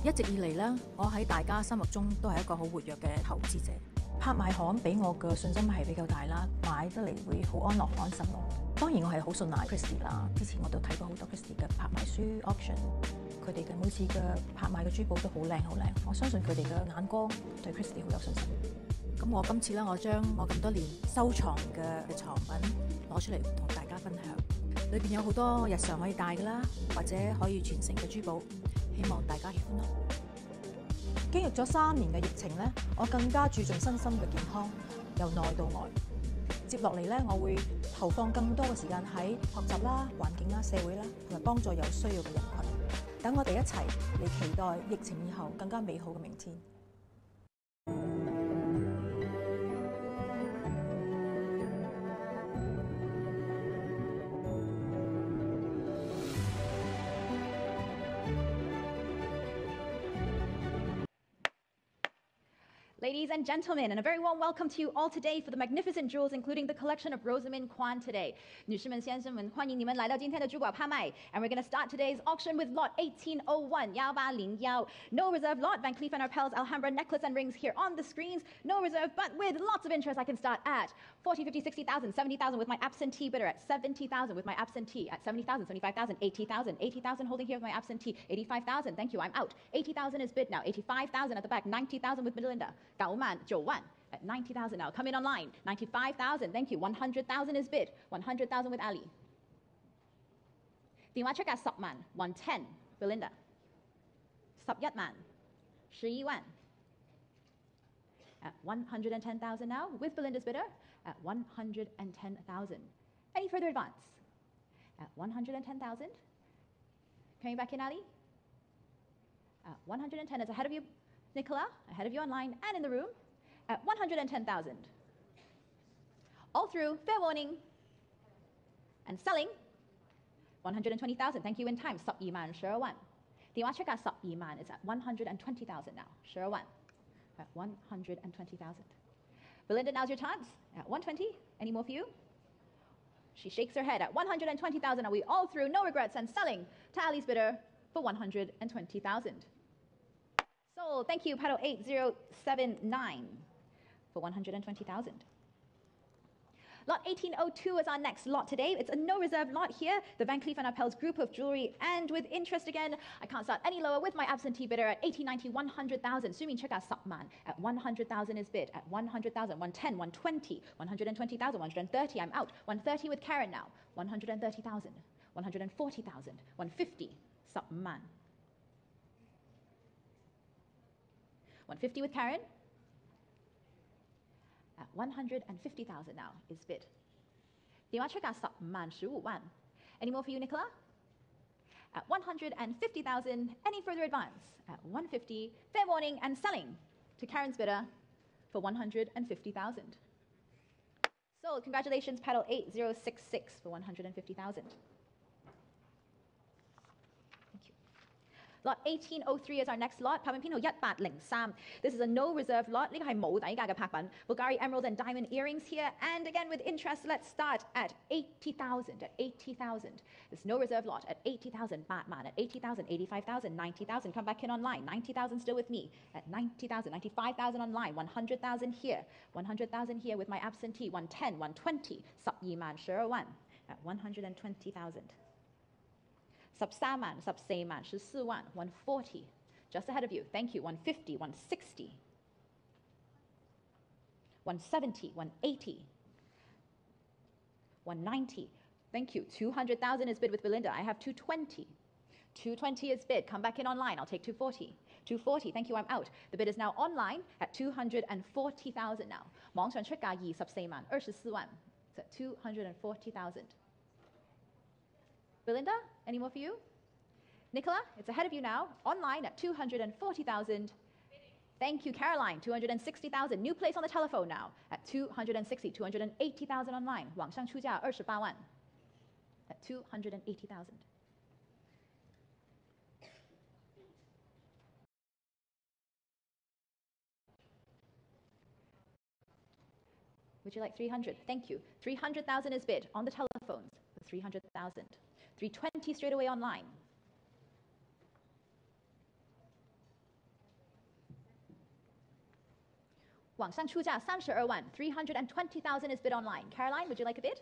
一直以嚟呢，我喺大家心目中都係一個好活躍嘅投資者。拍賣行俾我嘅信心係比較大啦，買得嚟會好安樂安心咯。當然我係好信賴 Christie 啦，之前我都睇過好多 Christie 嘅拍賣書 auction， 佢哋嘅每次嘅拍賣嘅珠寶都好靚好靚，我相信佢哋嘅眼光對 Christie 好有信心。咁我今次呢，我將我咁多年收藏嘅藏品攞出嚟同大家分享，裏邊有好多日常可以戴㗎啦，或者可以傳承嘅珠寶，希望大家喜歡咯。經歷咗3年嘅疫情呢，我更加注重身心嘅健康，由內到外。接落嚟呢，我會投放更多嘅時間喺學習啦、環境啦、社會啦，同埋幫助有需要嘅人群。等我哋一齊嚟期待疫情以後更加美好嘅明天。Ladies and gentlemen, and a very warm welcome to you all today for the magnificent jewels, including the collection of Rosamund Kwan today. 女士们、先生们，欢迎你们来到今天的珠宝拍卖。And we're going to start today's auction with lot 1801, 1801. No reserve lot, Van Cleef & Arpels Alhambra necklace and rings here on the screens. No reserve, but with lots of interest, I can start at 40, 50, 60,000, 70,000 with my absentee bidder, at 70,000 with my absentee, at 70,000, 75,000, 80,000, 80,000 holding here with my absentee, 85,000, thank you, I'm out. 80,000 is bid now, 85,000 at the back, 90,000 with Melinda. 9万9万 at 90,000 now. Come in online. 95,000. Thank you. 100,000 is bid. 100,000 with Ali. 電話出價10萬 110 Belinda. 11萬 11萬 at 110,000 now with Belinda's bidder at 110,000. Any further advance? At 110,000. Coming back in, Ali. At 110 is ahead of you. Nicola, ahead of you online and in the room, at 110,000. All through, fair warning. And selling, 120,000. Thank you in time. 12萬 Sherwan. 電話出價12萬 is at 120,000 now. Sherwan, at 120,000. Belinda, now's your chance. At 120. Any more for you? She shakes her head at 120,000. Are we all through? No regrets. And selling to Ali's bidder for 120,000. Sold. Thank you, paddle 8079 for 120,000. Lot 1802 is our next lot today. It's a no reserve lot here. The Van Cleef & Arpels group of jewelry. And with interest again, I can't start any lower with my absentee bidder at 80, 90, 100,000. Sumin Cheka Sapman at 100,000 is bid. At 100,000, 110, 120, 120,000, 130. I'm out. 130 with Karen now. 130,000, 140,000, 150. Sapman. 150 with Karen. At 150,000 now is bid. 電話出價10萬15萬. Any more for you, Nicola? At 150,000. Any further advance? At 150. Fair warning and selling to Karen's bidder for 150,000. Sold. Congratulations, paddle 8066 for 150,000. Lot 1803 is our next lot. Pamapino 1803. This is a no reserve lot. 呢個係冇底價嘅拍品. Bulgari emerald and diamond earrings here. And again with interest, let's start at 80,000. At 80,000. This no reserve lot at 80,000. Batman at 80,000, 85,000, 90,000. Come back in online. 90,000 still with me. At 90,000, 95,000 online. 100,000 here. 100,000 here with my absentee. 110, 120. 12萬 Sherwan at 120,000. 13萬 14萬 14萬 140. Just ahead of you. Thank you. 150, 160. 170, 180. 190. Thank you. 200,000 is bid with Belinda. I have 220. 220 is bid. Come back in online. I'll take 240. 240. Thank you. I'm out. The bid is now online at 240,000 now. 網上出價24萬 24萬 So 240,000. Belinda, any more for you? Nicola, it's ahead of you now. Online at 240,000. Thank you, Caroline. 260,000. New place on the telephone now at 260, 280,000 online. 网上出价28万 at 280,000. Would you like 300? Thank you. 300,000 is bid on the telephones. 300,000. 320 straight away online. 网上出价32万 320,000 is bid online. Caroline, would you like a bid?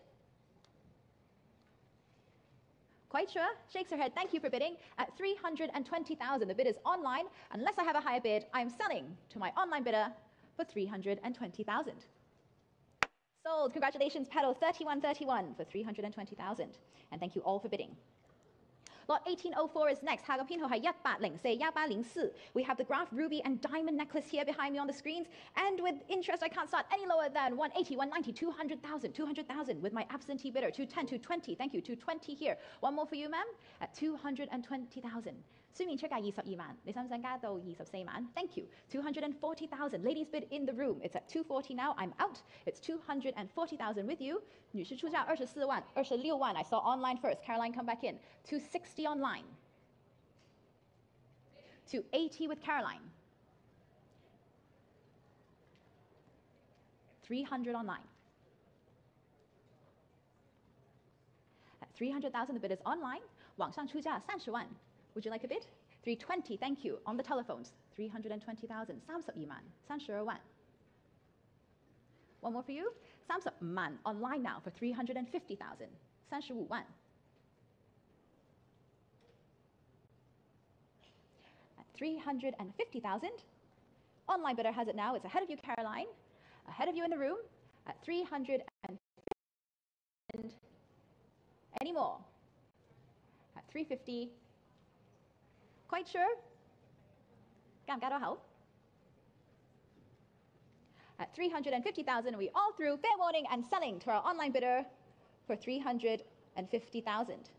Quite sure. Shakes her head. Thank you for bidding. At 320,000, the bid is online. Unless I have a higher bid, I am selling to my online bidder for 320,000. Sold. Congratulations, Pedal 3131 for 320,000. And thank you all for bidding. Lot 1804 is next. 下個編號係1804 We have the graph ruby and diamond necklace here behind me on the screens. And with interest, I can't start any lower than 180, 190, 200,000, 200,000 with my absentee bidder. 210, 220. Thank you. 220 here. One more for you, ma'am. At 220,000. 書面出價22萬，你想唔想加到24萬? Thank you. 240,000. Ladies bid in the room. It's at 240 now. I'm out. It's 240,000 with you. 女士出價24萬，26萬. I saw online first. Caroline, come back in. 260 online. 280 with Caroline. 300 online. At 300,000, the bid is online. 网上出價30萬. Would you like a bid? 320, thank you. On the telephones, 320,000. 32萬，32萬. One more for you. 30萬 online now for 350,000. 35萬. At 350,000. Online bidder has it now. It's ahead of you, Caroline. Ahead of you in the room at 300 and any more. At 350. Quite sure? 加唔加多口? At 350,000, we all through. Fair warning and selling to our online bidder for 350,000.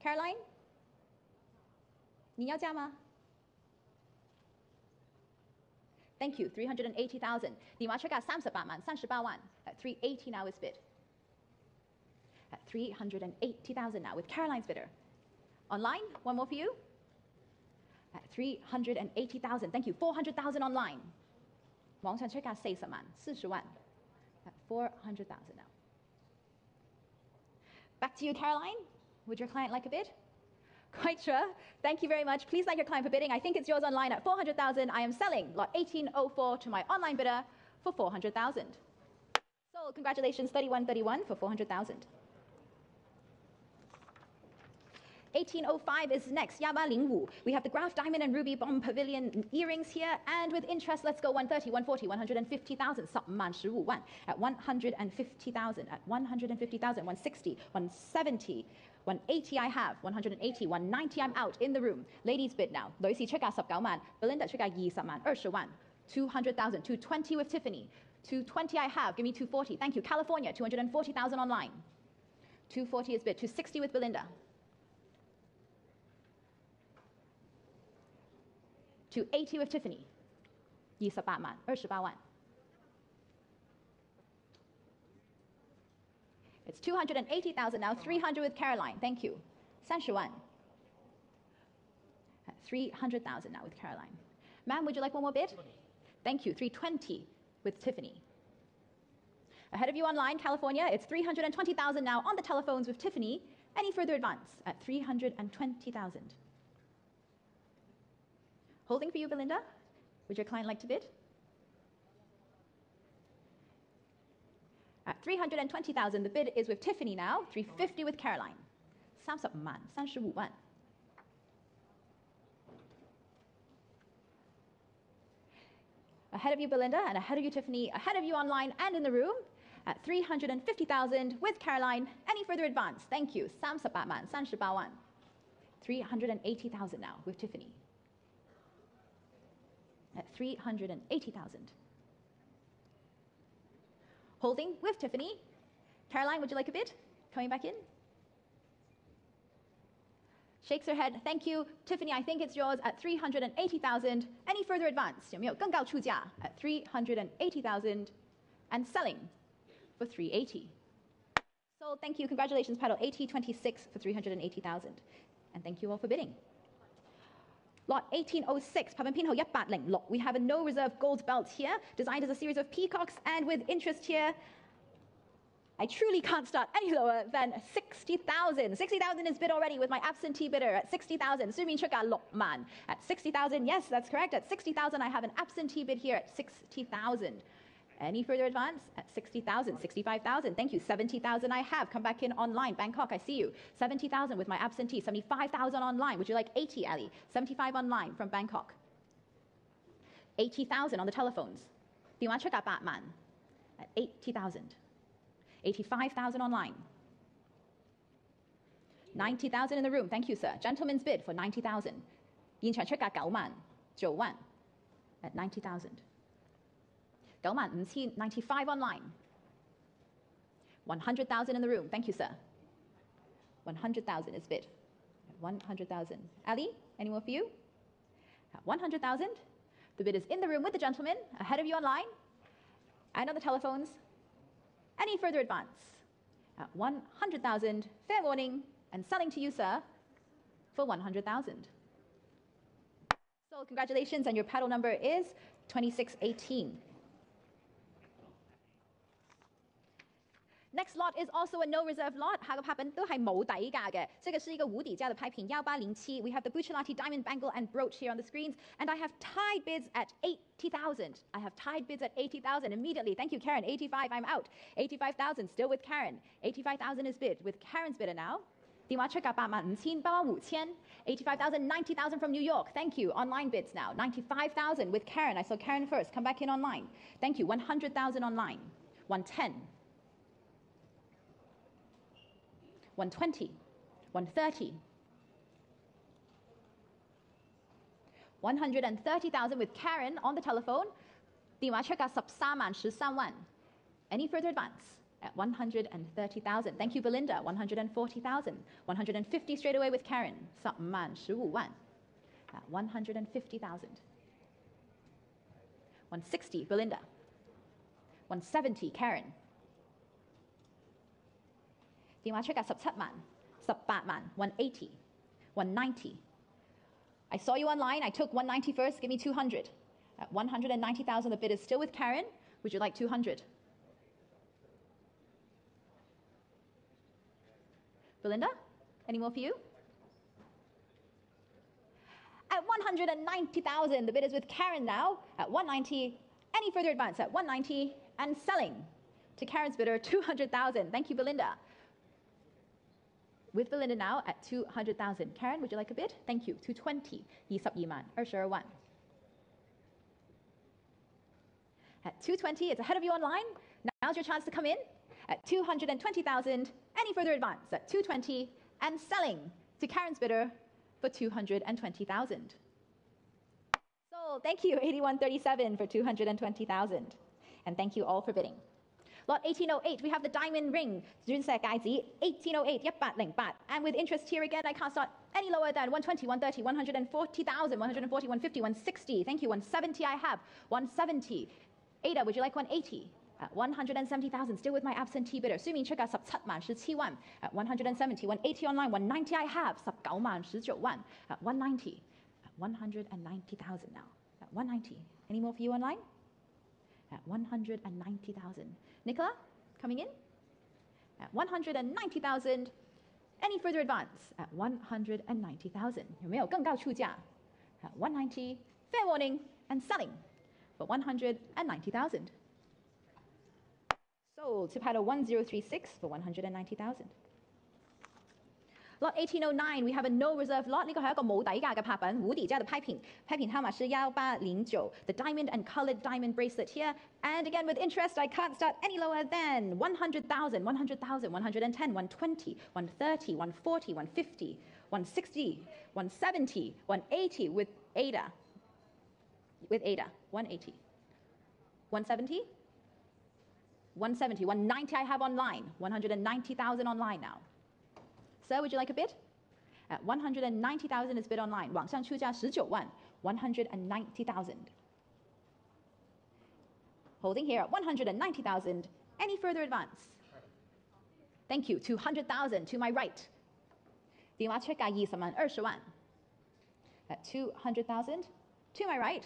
Caroline? 你要加嗎? Thank you. 380,000. 電話出價38萬，38萬. At 380 now is bid. At 380,000 now with Caroline's bidder. Online, one more for you. At 380,000. Thank you. 400,000 online. 網上出價40萬，40萬. At 400,000 now. Back to you, Caroline. Would your client like a bid? Quite sure. Thank you very much. Please thank your client for bidding. I think it's yours online at 400,000. I am selling lot 1804 to my online bidder for 400,000. Sold. Congratulations, 3131 for 400,000. 1805 is next. 1805. We have the graph diamond and ruby bomb pavilion earrings here, and with interest, let's go 130, 140, 150,000. 15萬15萬 at 150,000. At 150,000, 160, 170. 180 I have, 180, 190 I'm out in the room. Ladies bid now. 女士出價19萬 Belinda 出價20萬20萬 200,000, 220 with Tiffany. 220 I have, give me 240. Thank you. California, 240,000 online. 240 is bid. 260 with Belinda. 280 with Tiffany. 28萬28萬. It's 280,000 now, 300 with Caroline. Thank you. 30萬. 300,000 now with Caroline. Ma'am, would you like one more bid? Thank you. 320 with Tiffany. Ahead of you online, California, it's 320,000 now on the telephones with Tiffany. Any further advance at 320,000. Holding for you, Belinda. Would your client like to bid? At 320,000, the bid is with Tiffany now. 350 with Caroline. 30萬35萬. Ahead of you, Belinda, and ahead of you, Tiffany. Ahead of you online and in the room. At 350,000 with Caroline. Any further advance? Thank you. 38萬38萬. 380,000 now with Tiffany. At 380,000. Holding with Tiffany. Caroline, would you like a bid? Coming back in. Shakes her head. Thank you. Tiffany, I think it's yours at 380,000. Any further advance? 有没有更高出价? At 380,000 and selling for 380. Sold. Thank you. Congratulations, Pedal. AT26 for 380,000. And thank you all for bidding. Lot 1806, 拍品編號186. We have a no reserve gold belt here, designed as a series of peacocks, and with interest here, I truly can't start any lower than 60,000. 60,000 is bid already with my absentee bidder at 60,000. 書面出價6萬 at 60,000. Yes, that's correct. At 60,000, I have an absentee bid here at 60,000. Any further advance? At 60,000, 65,000. Thank you. 70,000 I have. Come back in online. Bangkok, I see you. 70,000 with my absentee. 75,000 online. Would you like 80, Ali? 75 online from Bangkok. 80,000 on the telephones. 電話出價8萬 at 80,000. 85,000 online. 90,000 in the room. Thank you, sir. Gentleman's bid for 90,000. 現場出價9萬 9萬 at 90,000. 95,000, 95 online. 100,000 in the room. Thank you, sir. 100,000 is bid. 100,000. Ali, any more for you? 100,000. The bid is in the room with the gentleman, ahead of you online, and on the telephones. Any further advance? At 100,000, fair warning, and selling to you, sir, for 100,000. So congratulations, and your paddle number is 2618. Next lot is also a no reserve lot， 下個拍品都係冇底價嘅，這個是一個無底價的拍品1807。We have the Buccellati diamond bangle and brooch here on the screens, and I have tied bids at 80,000. I have tied bids at 80,000 immediately. Thank you, Karen. 85, I'm out. 85,000 still with Karen. 85,000 is bid with Karen's bidder now. 電話出價85,000 85,000 85,000 90,000 from New York. Thank you. Online bids now. 95,000 with Karen. I saw Karen first. Come back in online. Thank you. 100,000 online. 110. 120, 130, 130,000 with Karen on the telephone. 電話出價13萬13萬. Any further advance? At 130,000. Thank you, Belinda. 140,000. 150 straight away with Karen. 15萬15萬. At 150,000. 160, Belinda. 170, Karen. 電話出價17萬18萬 180 190. I saw you online. I took 190 first. Give me 200. At 190,000, the bid is still with Karen. Would you like 200? Belinda, any more for you? At 190,000, the bid is with Karen now. At 190, any further advance? At 190 and selling to Karen's bidder 200,000. Thank you, Belinda. With Belinda now at 200,000. Karen, would you like a bid? Thank you. 220. 22萬22萬. At 220, it's ahead of you online. Now's your chance to come in. At 220,000. Any further advance? At 220 and selling to Karen's bidder for 220,000. So thank you, 8137 for 220,000. And thank you all for bidding. Lot 1808, we have the diamond ring, 鑽石戒指 1808 1808. And with interest here again, I can't start any lower than 120, 130, 140,000, 140, 150, 160. Thank you. 170 I have. 170. Ada, would you like 180? At 170,000, still with my absentee bidder. 書面出價17萬17萬 at 170. 180 online. 190 I have. 19萬19萬 at 190. At 190,000 now. At 190. Any more for you online? At 190,000. Nicola, coming in? At 190,000. Any further advance? At 190,000. 有没有更高出价? At 190. Fair warning and selling for 190,000. Sold to paddle 1036 for 190,000. Lot 1809, we have a no reserve lot. 呢個係一個冇底價嘅拍品，無底價的拍品。拍品號碼是1809. The diamond and colored diamond bracelet here. And again, with interest, I can't start any lower than 100,000, 100,000, 110, 120, 130, 140, 150, 160, 170, 180 with Ada. With Ada, 180. 170? 170, 190 I have online. 190,000 online now. Sir, would you like a bid? At 190,000 is bid online. 网上出价19万 190,000. Holding here at 190,000. Any further advance? Thank you. 200,000 to my right. 電話出價20萬20萬 At 200,000 to my right.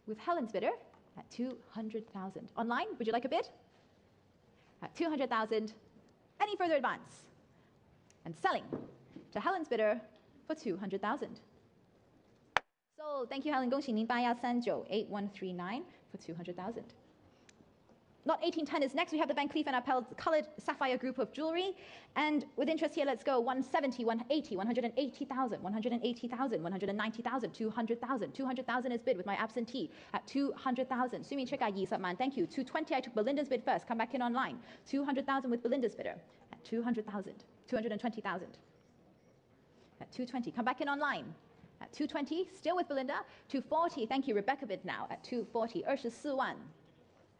With Helen's bidder at 200,000. Online, would you like a bid? At 200,000. Any further advance? And selling to Helen's bidder for 200,000. Sold. Thank you, Helen. 恭喜您8139839 for 200,000. Lot 1810 is next. We have the Van Cleef & Arpels colored sapphire group of jewelry. And with interest here, let's go 170, 180, 180,000, 180,000, 190,000, 200,000. 200,000 is bid with my absentee at 200,000. Sumi Chika Yi-Sub-Man, thank you. 220, I took Belinda's bid first. Come back in online. 200,000 with Belinda's bidder at 200,000. 220,000 at 220. Come back in online. At 220, still with Belinda. 240, thank you. Rebecca bid now at 240. 24万.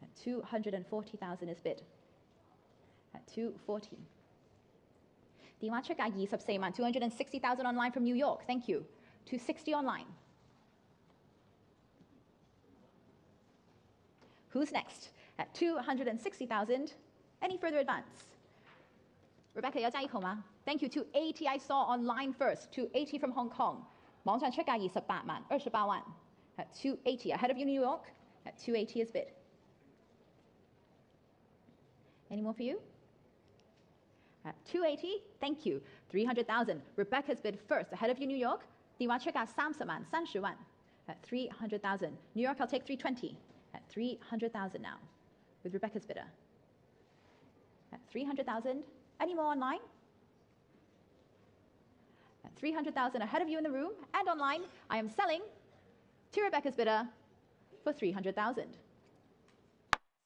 At 240,000 is bid. At 240. 電話出價24萬 260,000 online from New York. Thank you. 260 online. Who's next? At 260,000. Any further advance? Rebecca 有揸一口嗎? Thank you. 280 I saw online first. 280 from Hong Kong. 網上出價28萬 28萬 At 280. Ahead of you, New York. At 280 is bid. Any more for you? At 280, thank you. 300,000. Rebecca's bid first. Ahead of you, New York. 電話出價30萬 30萬 At 300,000. New York, I'll take 320. At 300,000 now. With Rebecca's bidder. At 300,000. Any more online? At 300,000 ahead of you in the room and online. I am selling to Rebecca's bidder for 300,000.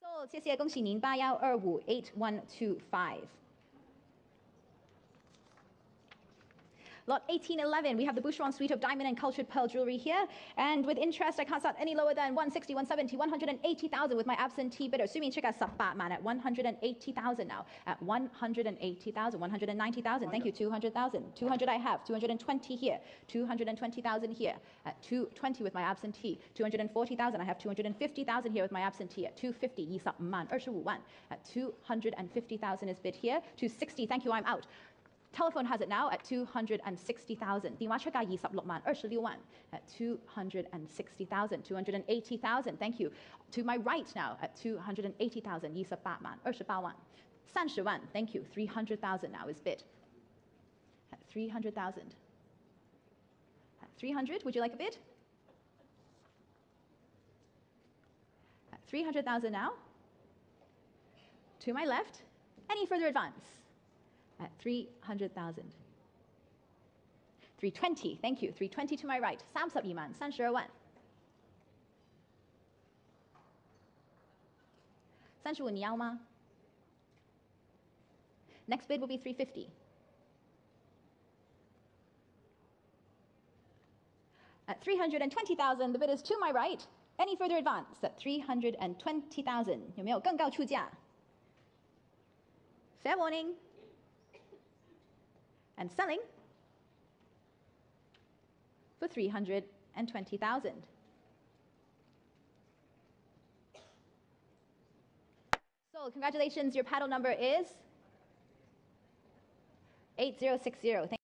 Sold. 谢谢，恭喜您81258125. Lot 1811, we have the Boucheron suite of diamond and cultured pearl jewelry here. And with interest, I can't start any lower than 160, 170, 180,000 with my absentee bidder. Sumin Chika Sabatman at 180,000 now. At 180,000, 190,000. Thank you, 200,000. 200 I have, 220 here. 220,000 here. At 220 with my absentee. 240,000, I have 250,000 here with my absentee. At 250, Yisap Man, 25万. At 250,000 is bid here. 260, thank you, I'm out. Telephone has it now at 260,000. 電話出價26萬 26萬 at 260,000. 280,000. Thank you. To my right now at 280,000. 28萬 28萬 30萬 Thank you. 300,000 now is bid. At 300,000. At 300, would you like a bid? At 300,000 now. To my left. Any further advance? At 300,000. 320, thank you. 320 to my right. 32萬 32萬 35你要嗎? Next bid will be 350. At 320,000, the bid is to my right. Any further advance? At 320,000. 有沒有更高出價? Fair warning. And selling for 320,000. So congratulations, your paddle number is 8060.